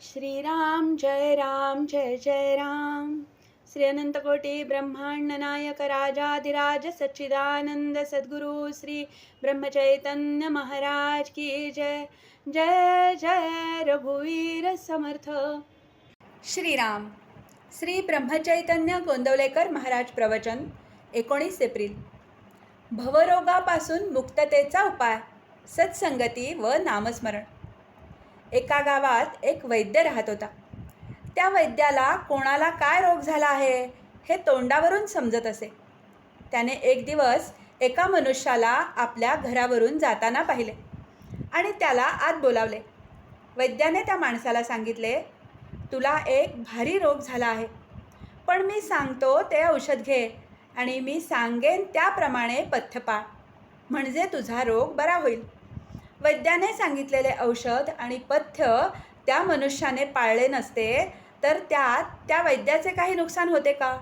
श्रीराम जय जय राम. श्री अनंतकोटी ब्रह्मांड नायक राजाधिराज सच्चिदानंद सद्गुरु श्री ब्रह्मचैतन्य महाराज की जय. जय जय रघुवीर समर्थ. श्रीराम. श्री ब्रह्मचैतन्य गोंदवलेकर महाराज प्रवचन 19 एप्रिल. भवरोगापासून मुक्ततेचा उपाय, सत्संगती व नामस्मरण. एका गावात एक वैद्य राहत होता. त्या वैद्याला कोणाला काय रोग झाला आहे हे तोंडावरून समजत असे. त्याने एक दिवस एका मनुष्याला आपल्या घरावरून जाताना पाहिले आणि त्याला आत बोलावले. वैद्याने त्या माणसाला सांगितले, तुला एक भारी रोग झाला आहे, पण मी सांगतो ते औषध घे आणि मी सांगेन त्याप्रमाणे पथ्य पाळ, म्हणजे तुझा रोग बरा होईल. वैद्याने सांगितलेले औषध आणि पथ्य त्या मनुष्याने पाळले नसते तर त्यात त्या वैद्याचे काही नुकसान होते का?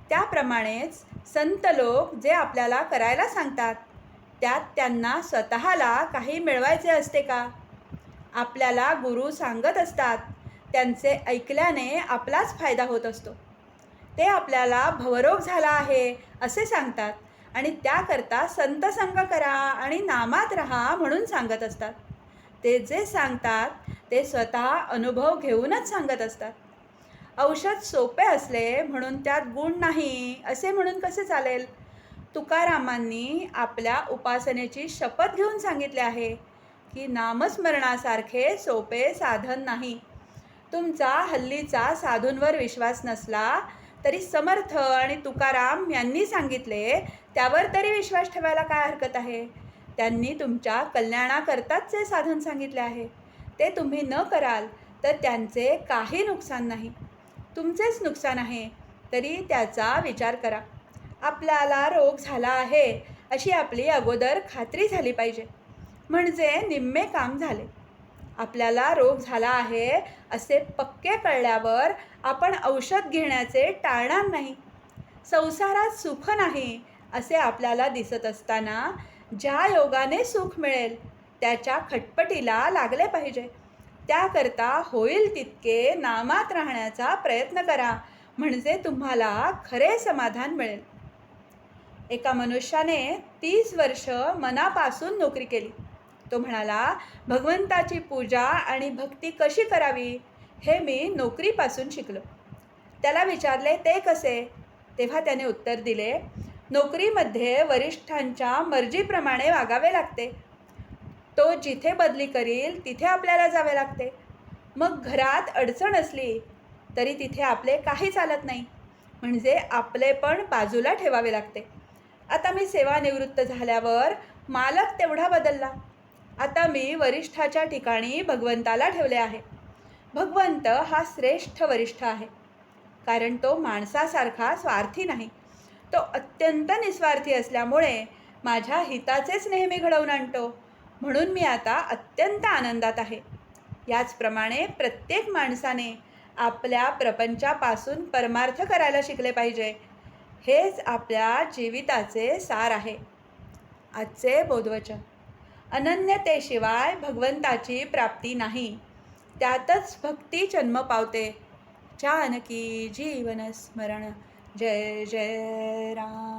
त्याप्रमाणेच संत लोक जे आपल्याला करायला सांगतात त्यात त्यांना स्वतःला काही मिळवायचे असते का? आपल्याला गुरु सांगत असतात, त्यांचे ऐकल्याने आपलाच फायदा होत असतो. ते आपल्याला भवरोग झाला आहे असे सांगतात आणि त्याकरता संतसंग करा आणि नामात राहा म्हणून सांगत असतात. ते जे सांगतात ते स्वतः अनुभव घेऊनच सांगत असतात. औषध सोपे असले म्हणून त्यात गुण नाही असे म्हणून कसे चालेल? तुकारामांनी आपल्या उपासनेची शपथ घेऊन सांगितले आहे की नामस्मरणासारखे सोपे साधन नाही. तुमचा हल्लीचा साधूंवर विश्वास नसला तरी समर्थ आणि तुकाराम यांनी सांगितले त्यावर तरी विश्वास ठेवायला काय हरकत आहे? त्यांनी तुमच्या कल्याणाकरताच जे साधन सांगितले आहे ते तुम्ही न कराल तर त्यांचे काही नुकसान नाही, तुमचेच नुकसान आहे. तरी त्याचा विचार करा. आपल्याला रोग झाला आहे अशी आपली अगोदर खात्री झाली पाहिजे, म्हणजे निम्मे काम झाले. आपल्याला रोग झाला आहे असे पक्के कळल्यावर आपण औषध घेण्याचे टाळणार नाही. संसारात सुख नाही असे आपल्याला दिसत असताना ज्या योगाने सुख मिळेल त्याच्या खटपटीला लागले पाहिजे. त्याकरता होईल तितके नामात राहण्याचा प्रयत्न करा, म्हणजे तुम्हाला खरे समाधान मिळेल. एका मनुष्याने 30 वर्ष मनापासून नोकरी केली. तो म्हणाला, भगवंताची पूजा आणि भक्ती कशी करावी हे मी नोकरीपासून शिकलो. त्याला विचारले, ते कसे? तेव्हा त्याने उत्तर दिले, नोकरीमध्ये वरिष्ठांच्या मर्जीप्रमाणे वागावे लागते. तो जिथे बदली करील तिथे आपल्याला जावे लागते. मग घरात अडचण असली तरी तिथे आपले काही चालत नाही, म्हणजे आपले पण बाजूला ठेवावे लागते. आता मी सेवानिवृत्त झाल्यावर मालक तेवढा बदलला. आता मी वरिष्ठाच्या ठिकाणी भगवंताला ठेवले आहे. भगवंत हा श्रेष्ठ वरिष्ठ आहे, कारण तो माणसासारखा स्वार्थी नाही. तो अत्यंत निस्वार्थी असल्यामुळे माझ्या हिताचेच नेहमी घडवून आणतो, म्हणून मी आता अत्यंत आनंदात आहे. याचप्रमाणे प्रत्येक माणसाने आपल्या प्रपंचापासून परमार्थ करायला शिकले पाहिजे. हेच आपल्या जीविताचे सार आहे. आजचे बोधवचन. अनन्यतेशिवाय भगवंताची प्राप्ती नाही, त्यातच भक्ती जन्म पावते. जानकी जीवन स्मरण. जय जय राम.